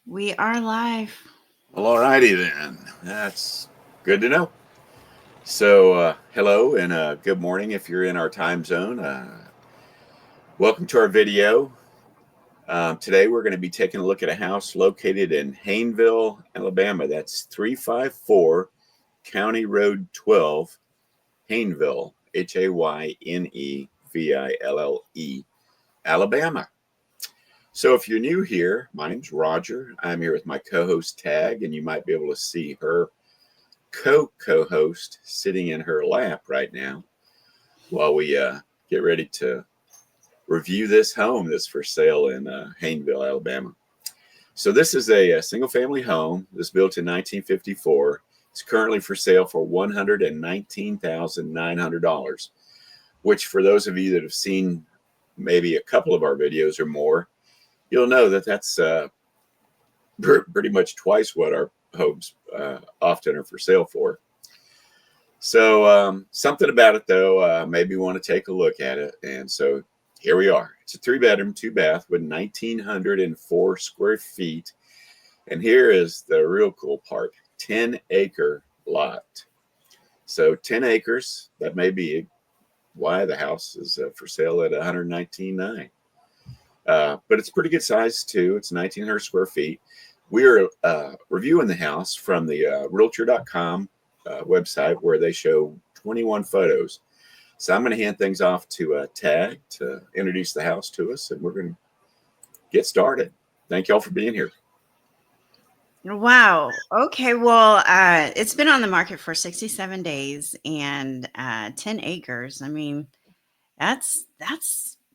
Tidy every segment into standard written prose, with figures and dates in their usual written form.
We are live. Well, all righty then. That's good to know. So, hello and good morning if you're in our time zone. Welcome to our video. Today we're going to be taking a look at a house located in Hayneville, Alabama. That's 354 County Road 12, Hayneville, Hayneville, Alabama. So, if you're new here, my name's Roger. I'm here with my co host Tagg, and you might be able to see her co-host sitting in her lap right now while we get ready to review this home that's for sale in Hayneville, Alabama. So this is a single family home. This was built in 1954. It's currently for sale for $119,900, which for those of you that have seen maybe a couple of our videos or more, you'll know that that's pretty much twice what our homes often are for sale for. So something about it though, maybe want to take a look at it. And so here we are. It's a 3-bedroom, 2-bath with 1,904 square feet. And here is the real cool part: 10-acre lot. So 10 acres. That may be why the house is for sale at 119,900. But it's pretty good size too. It's 1,900 square feet. We are reviewing the house from the realtor.com website where they show 21 photos. So I'm going to hand things off to Tagg to introduce the house to us, and we're going to get started. Thank y'all for being here. Wow. Okay. Well, it's been on the market for 67 days and 10 acres. I mean, that's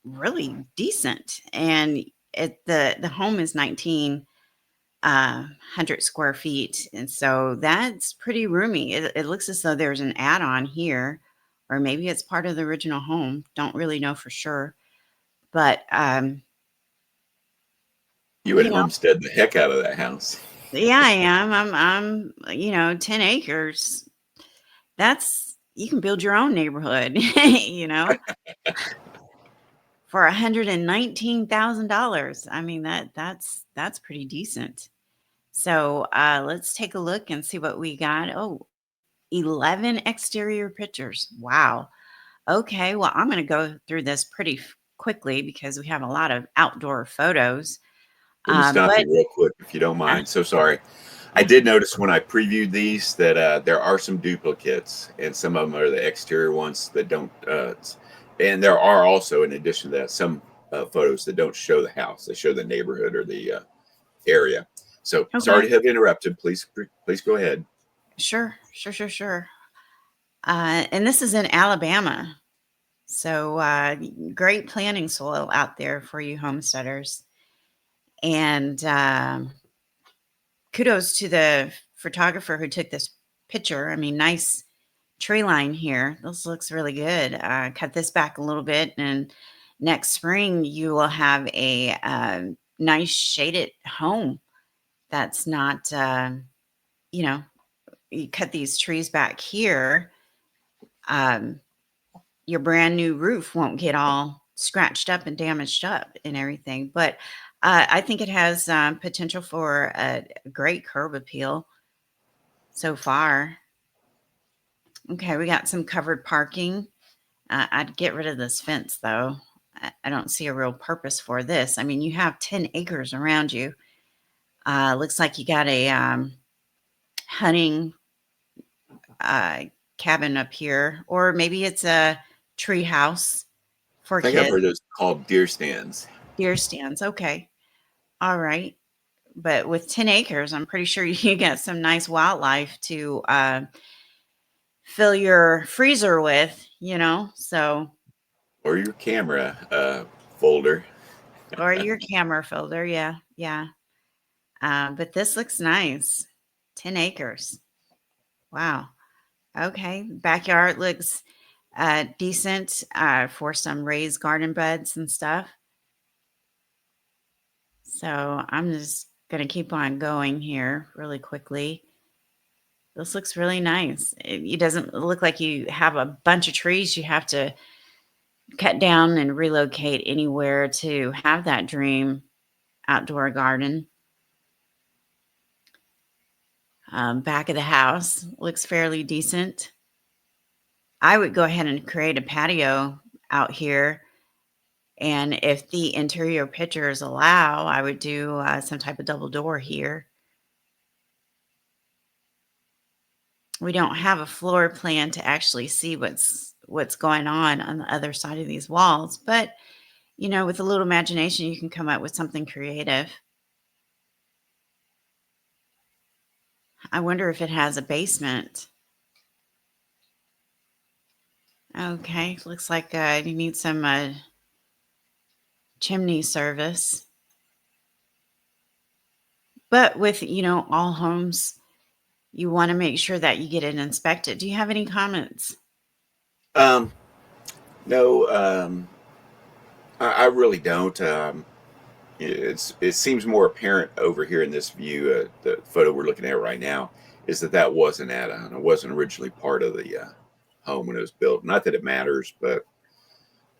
really decent. And the home is 1,900 square feet, and so that's pretty roomy. It looks as though there's an add-on here, or maybe it's part of the original home. Don't really know for sure, but You would you know, homestead the heck out of that house. yeah, I am. I'm 10 acres. That's you can build your own neighborhood, for $119,000. I mean that's pretty decent. So let's take a look and see what we got. Oh, 11 exterior pictures. Wow. Okay, well, I'm going to go through this pretty quickly because we have a lot of outdoor photos. Let me stop But you real quick if you don't uh, mind. So sorry. I yeah, did notice when I previewed these that there are some duplicates, and some of them are the exterior ones that don't. And there are also, in addition to that, some photos that don't show the house; they show the neighborhood or the area. So sorry okay. to have interrupted. Please go ahead. Sure. And this is in Alabama. So great planting soil out there for you homesteaders. And kudos to the photographer who took this picture. I mean, nice tree line here. This looks really good. Cut this back a little bit, and next spring you will have a nice shaded home. That's not, you know, you cut these trees back here. Um, your brand new roof won't get all scratched up and damaged up and everything. But I think it has potential for a great curb appeal so far. Okay, we got some covered parking. I'd get rid of this fence though. I don't see a real purpose for this. I mean, you have 10 acres around you. Looks like you got a hunting uh, cabin up here, or maybe it's a tree house I for think I've kids. heard those called deer stands. Deer stands. Okay. All right. But with 10 acres, I'm pretty sure you got some nice wildlife to fill your freezer with, so, Or your camera folder. or your camera folder. Yeah. Yeah. But this looks nice. 10 acres. Wow. Okay. Backyard looks decent for some raised garden beds and stuff. So I'm just going to keep on going here really quickly. This looks really nice. It doesn't look like you have a bunch of trees you have to cut down and relocate anywhere to have that dream outdoor garden. Back of the house looks fairly decent. I would go ahead and create a patio out here. And if the interior pictures allow, I would do some type of double door here. We don't have a floor plan to actually see what's going on the other side of these walls, but with a little imagination, you can come up with something creative. I wonder if it has a basement. Okay, looks like you need some chimney service. But with, all homes, you want to make sure that you get it inspected. Do you have any comments? Um, no, I really don't. It seems more apparent over here in this view, the photo we're looking at right now, is that wasn't it wasn't originally part of the home when it was built. Not that it matters, but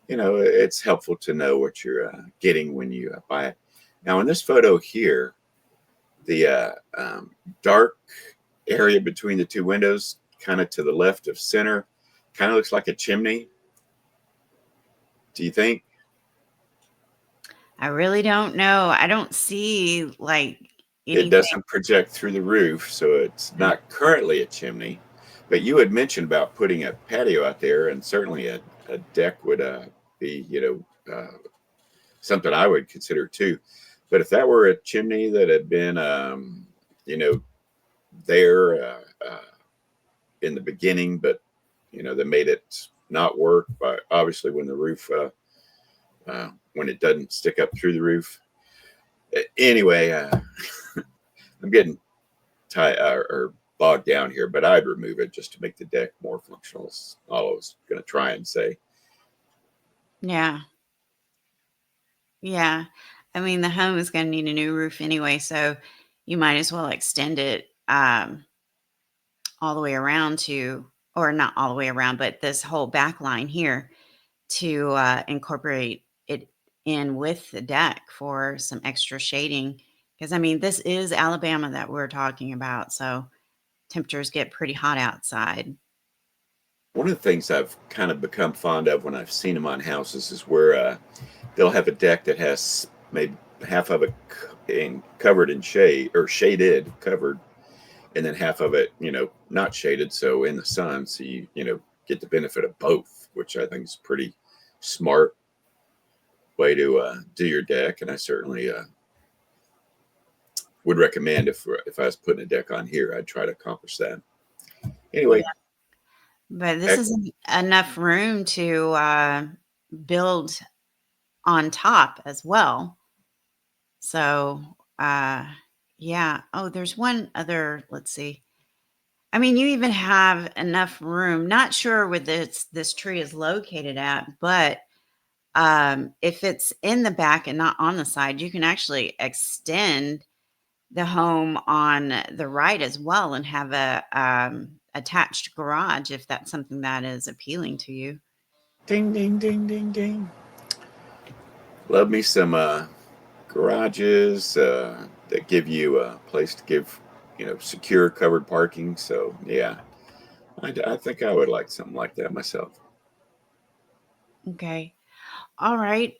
it's helpful to know what you're getting when you buy it. Now, in this photo here, the dark area between the two windows, kind of to the left of center, kind of looks like a chimney. Do you think? I really don't know. I don't see like It anything. doesn't project through the roof, so it's not currently a chimney. But you had mentioned about putting a patio out there, and certainly a deck would be, something I would consider too. But if that were a chimney that had been, you know, there in the beginning, but that made it not work. But obviously, when the roof, when it doesn't stick up through the roof. Anyway, I'm getting tired or bogged down here, but I'd remove it just to make the deck more functional. Is all I was going to try and say. Yeah. Yeah. I mean, the home is going to need a new roof anyway, so you might as well extend it all the way around or not all the way around, but this whole back line here to incorporate it in with the deck for some extra shading. Because, I mean, this is Alabama that we're talking about, so temperatures get pretty hot outside. One of the things I've kind of become fond of when I've seen them on houses is where they'll have a deck that has maybe half of it covered in shade or shaded, covered, and then half of it, not shaded, so in the sun, so you get the benefit of both, which I think is pretty smart way to do your deck. And I certainly would recommend if I was putting a deck on here, I'd try to accomplish that. Anyway, Yeah. But this isn't enough room to build on top as well. So, yeah. Oh, there's one other, let's see. I mean, you even have enough room. Not sure where this tree is located at, but if it's in the back and not on the side, you can actually extend the home on the right as well and have a attached garage if that's something that is appealing to you. ding, ding, ding, ding, ding. Love me some garages that give you a place to give, secure covered parking. So yeah, I think I would like something like that myself. Okay. All right.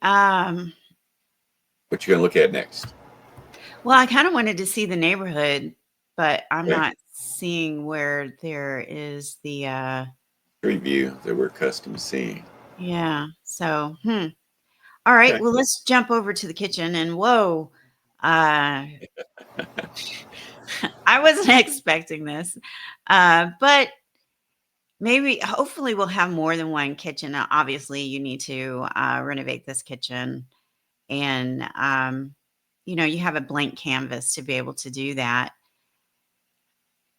What you gonna look at next? Well, I kind of wanted to see the neighborhood, but I'm Okay. not seeing where there is the Street view that we're accustomed to seeing. yeah. So, all right. Okay. Well, let's jump over to the kitchen and whoa. Uh I wasn't expecting this. But maybe hopefully we'll have more than one kitchen. Now, obviously, you need to renovate this kitchen and you have a blank canvas to be able to do that.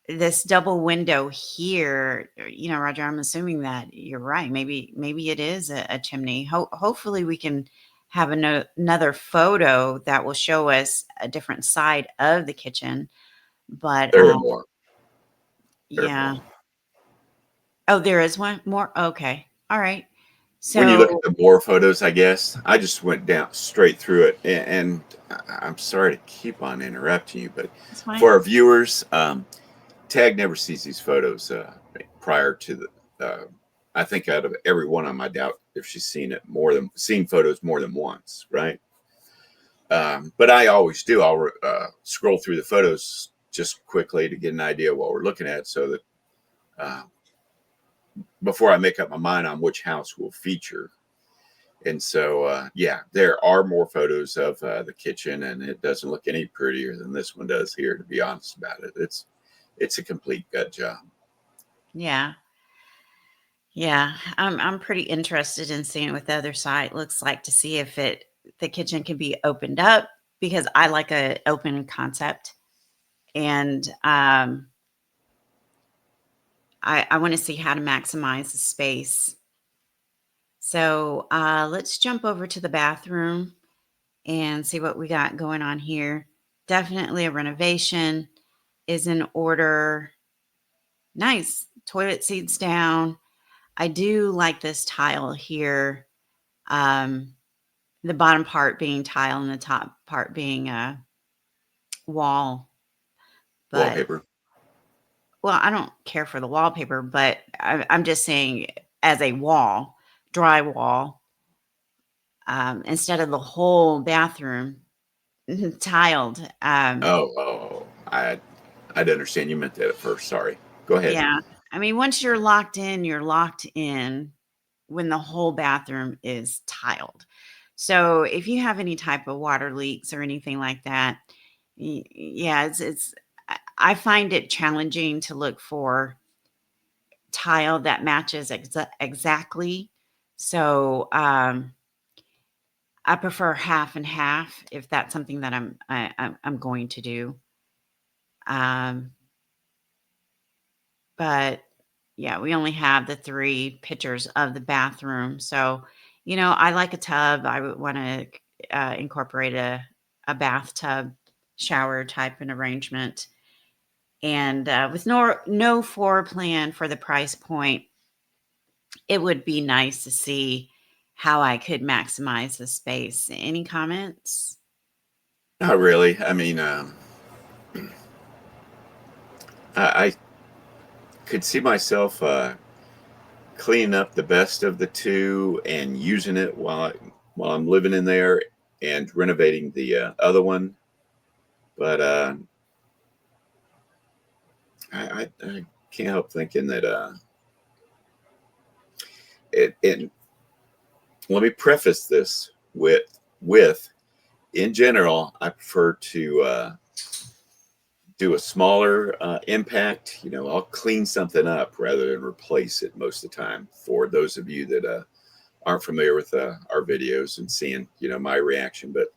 This double window here, Roger, I'm assuming that you're right. Maybe it is a chimney. Hopefully, we can have another photo that will show us a different side of the kitchen. But There are more. There are yeah. more. Oh, there is one more. Okay, all right. When you look at So the more photos, I guess I just went down straight through it, and I'm sorry to keep on interrupting you, but it's for fine. our viewers, Tagg never sees these photos prior to the. I think out of every one of them, I doubt if she's seen photos more than once, right? But I always do. I'll scroll through the photos just quickly to get an idea of what we're looking at, so that uh, before I make up my mind on which house will feature. And so, yeah, there are more photos of the kitchen, and it doesn't look any prettier than this one does here. To be honest about it, it's a complete gut job. Yeah. Yeah. I'm pretty interested in seeing what the other side looks like to see if the kitchen can be opened up, because I like a open concept. And I want to see how to maximize the space. So let's jump over to the bathroom and see what we got going on here. Definitely a renovation is in order. Nice. Toilet seats down. I do like this tile here. Um, the bottom part being tile and the top part being a wall. But, Wallpaper. well, I don't care for the wallpaper, but I'm just saying, as a wall, drywall, instead of the whole bathroom tiled. Oh, I'd understand you meant that at first. Sorry. Go ahead. Yeah. I mean, once you're locked in, you're locked in when the whole bathroom is tiled. So if you have any type of water leaks or anything like that, yeah, I find it challenging to look for tile that matches exactly. So I prefer half and half if that's something that I'm going to do. Um, but yeah, we only have the 3 pictures of the bathroom. So, I like a tub. I would want to incorporate a bathtub shower type an arrangement. And with no floor plan for the price point, it would be nice to see how I could maximize the space. Any comments? Not really. I mean, I could see myself cleaning up the best of the two and using it while I'm living in there, and renovating the other one. But I can't help thinking that it. Let me preface this with in general, I prefer to do a smaller impact. I'll clean something up rather than replace it most of the time. For those of you that aren't familiar with our videos and seeing my reaction, but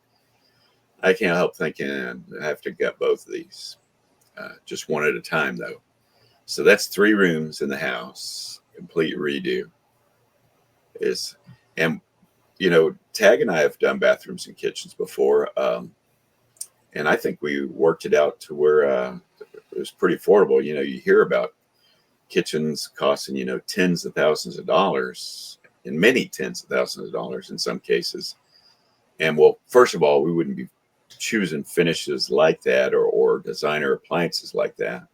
I can't help thinking I have to gut both of these, just one at a time though. So that's 3 rooms in the house, complete redo. Is and Tagg and I have done bathrooms and kitchens before, and I think we worked it out to where it was pretty affordable. You hear about kitchens costing tens of thousands of dollars, and many tens of thousands of dollars in some cases. And well, first of all, we wouldn't be choosing finishes like that, or designer appliances like that.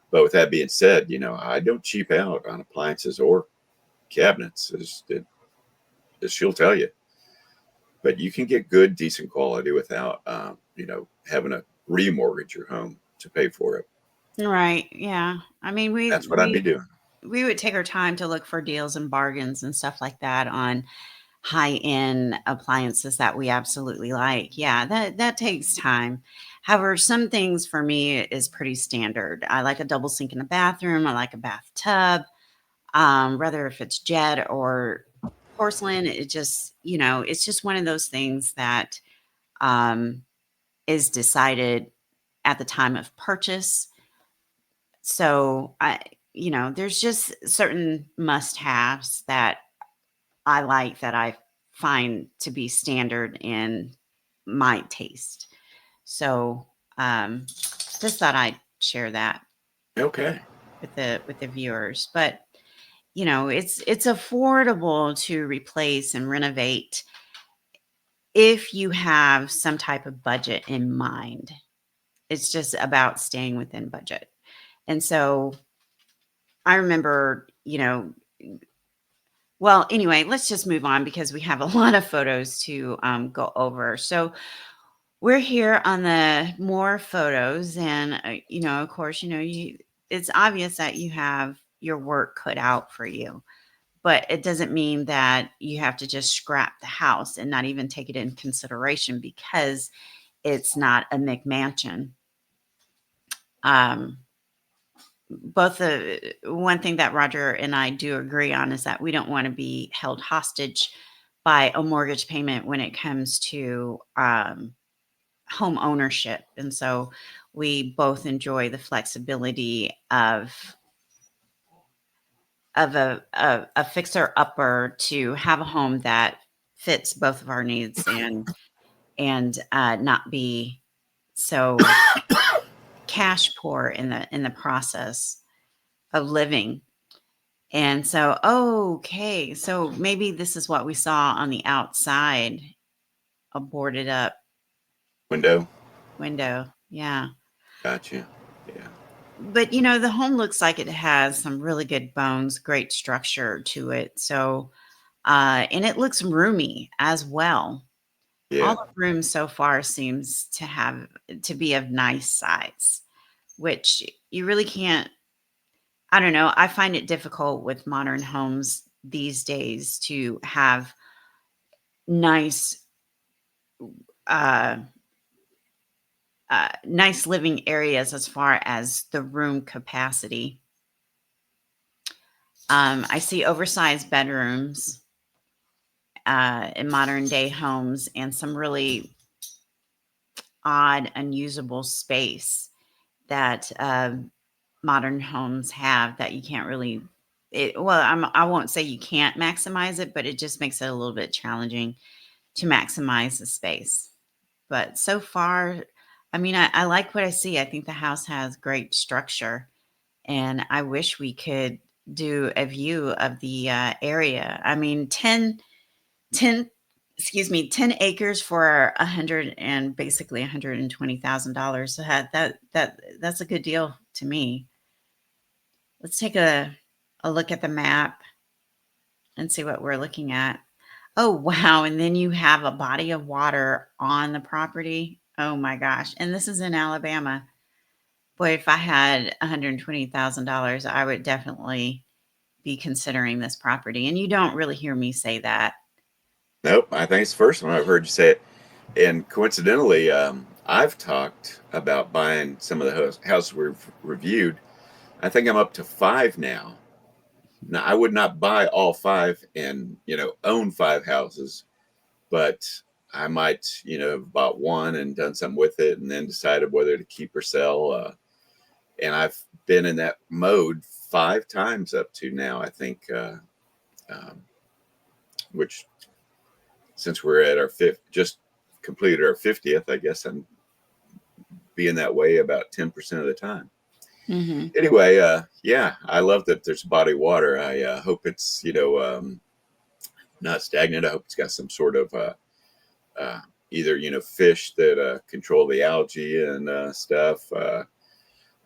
But with that being said, I don't cheap out on appliances or cabinets, as she'll tell you. But you can get good, decent quality without, having to remortgage your home to pay for it. Right. Yeah. I mean, That's what I'd be doing. we would take our time to look for deals and bargains and stuff like that on high-end appliances that we absolutely like. Yeah, that takes time. However, some things for me is pretty standard. I like a double sink in the bathroom. I like a bathtub. Whether if it's jet or porcelain, it's just one of those things that um, is decided at the time of purchase. So there's just certain must-haves that I like, that I find to be standard in my taste. So, just thought I'd share that Okay. with the viewers. But, it's affordable to replace and renovate if you have some type of budget in mind. It's just about staying within budget. And so I remember, well, anyway, let's just move on because we have a lot of photos to go over. So we're here on the more photos, and of course, it's obvious that you have your work cut out for you, but it doesn't mean that you have to just scrap the house and not even take it in consideration because it's not a McMansion. Um, both the one thing that Roger and I do agree on is that we don't want to be held hostage by a mortgage payment when it comes to home ownership. And so we both enjoy the flexibility of a fixer upper to have a home that fits both of our needs and not be so cash poor in the process of living. And so, okay, so maybe this is what we saw on the outside, a boarded up Window. window. Yeah. Gotcha. Yeah. But the home looks like it has some really good bones, great structure to it. So, and it looks roomy as well. All Yeah. the rooms so far seems to be of nice size, which you really can't. I don't know. I find it difficult with modern homes these days to have nice, uh, nice living areas as far as the room capacity. I see oversized bedrooms in modern day homes and some really odd, unusable space that modern homes have that you can't really. I won't say you can't maximize it, but it just makes it a little bit challenging to maximize the space. But so far, I mean, I like what I see. I think the house has great structure, and I wish we could do a view of the area. I mean, 10 excuse me, 10 acres for 100 and basically $120,000. So that's a good deal to me. Let's take a look at the map and see what we're looking at. Oh, wow. And then you have a body of water on the property. Oh my gosh. And this is in Alabama. Boy, if I had $120,000, I would definitely be considering this property. And you don't really hear me say that. Nope. I think it's the first time I've heard you say it. And coincidentally, I've talked about buying some of the houses we've reviewed. I think I'm up to 5 now. Now, I would not buy all 5 and, own 5 houses, but I might, have bought one and done something with it and then decided whether to keep or sell. And I've been in that mode 5 times up to now, I think, um, which since we're at our just completed our 50th, I guess I'm being that way about 10% of the time. Hmm. Anyway, yeah, I love that there's a body of water. I hope it's, not stagnant. I hope it's got some sort of uh, either, fish that control the algae and stuff.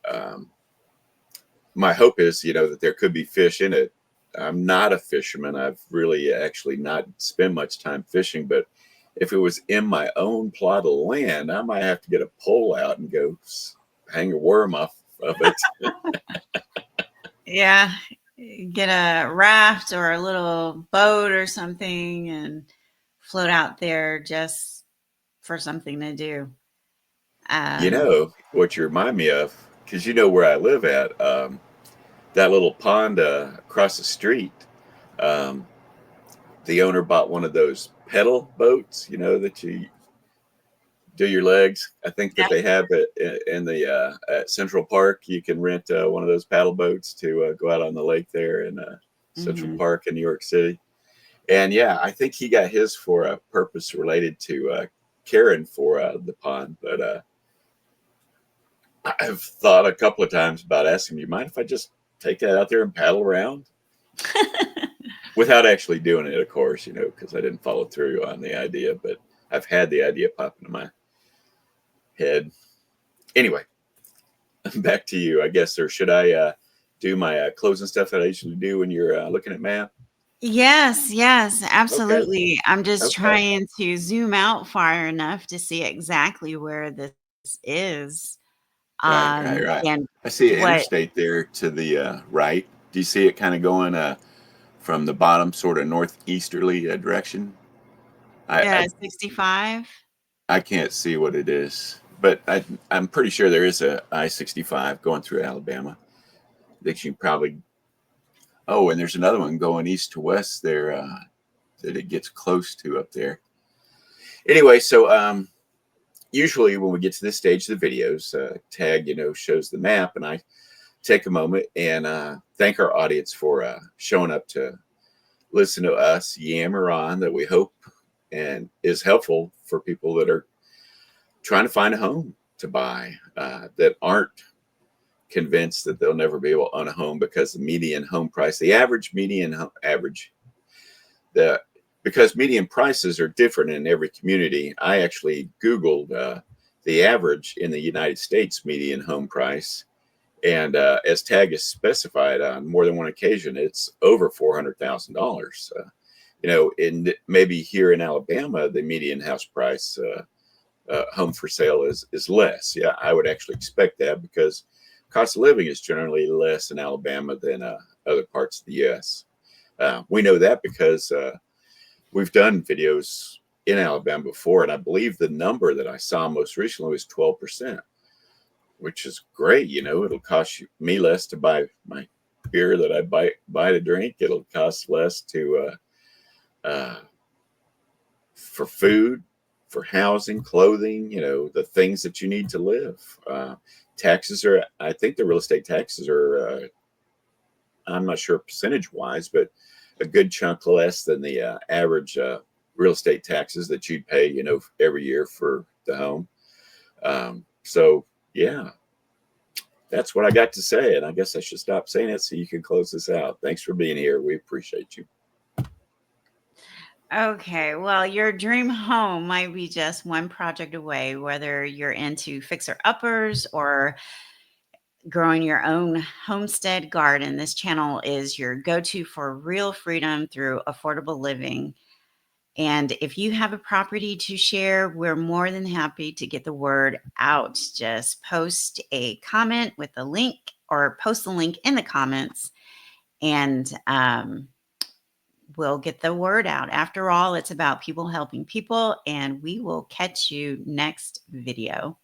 Um, my hope is, that there could be fish in it. I'm not a fisherman. I've really actually not spent much time fishing, but if it was in my own plot of land, I might have to get a pole out and go hang a worm off of it. Yeah. Get a raft or a little boat or something and float out there just for something to do. You Um, know what you remind me of, because you know where I live at, that little pond across the street. Um, the owner bought one of those pedal boats, that you do your legs. I think that they have it in the at Central Park. You can rent one of those paddle boats to go out on the lake there in Central mhm. Park in New York City. And yeah, I think he got his for a purpose related to caring for the pond. But I've thought a couple of times about asking, "Do you mind if I just take that out there and paddle around?" Without actually doing it, of course, because I didn't follow through on the idea. But I've had the idea pop into my head. Anyway, back to you, I guess. Or should I do my closing stuff that I usually do when you're looking at map? Yes, yes, Okay. absolutely. I'm just Okay. trying to zoom out far enough to see exactly where this is, Right. Right. Right. and I see an what. interstate there to the right. Do you see it kind of going from the bottom, sort of northeasterly direction? I, Yeah, I 65? I can't see what it is, but I'm pretty sure there is a I-65 going through Alabama that you probably. Oh, and there's another one going east to west there that it gets close to up there. Anyway, so usually when we get to this stage of the videos, Tagg, shows the map, and I take a moment and thank our audience for showing up to listen to us yammer on that we hope and is helpful for people that are trying to find a home to buy that aren't convinced that they'll never be able to own a home because the median home price, the average median average, the because median prices are different in every community. I actually Googled the average in the United States median home price, and as Tagg has specified on more than one occasion, it's over $400,000. In maybe here in Alabama, the median house price home for sale is less. Yeah, I would actually expect that because cost of living is generally less in Alabama than other parts of the U.S. We know that because we've done videos in Alabama before, and I believe the number that I saw most recently was 12%, which is great. It'll cost me less to buy my beer that I buy to drink. It'll cost less to for food, for housing, clothing, the things that you need to live. Taxes are, I think the real estate taxes are, I'm not sure percentage wise, but a good chunk less than the average real estate taxes that you'd pay, every year for the home. So, yeah, that's what I got to say. And I guess I should stop saying it so you can close this out. Thanks for being here. We appreciate you. Okay, well, your dream home might be just one project away, whether you're into fixer uppers or growing your own homestead garden. This channel is your go to for real freedom through affordable living. And if you have a property to share, we're more than happy to get the word out. Just post a comment with a link or post the link in the comments, and we'll get the word out. After all, it's about people helping people, and we will catch you next video.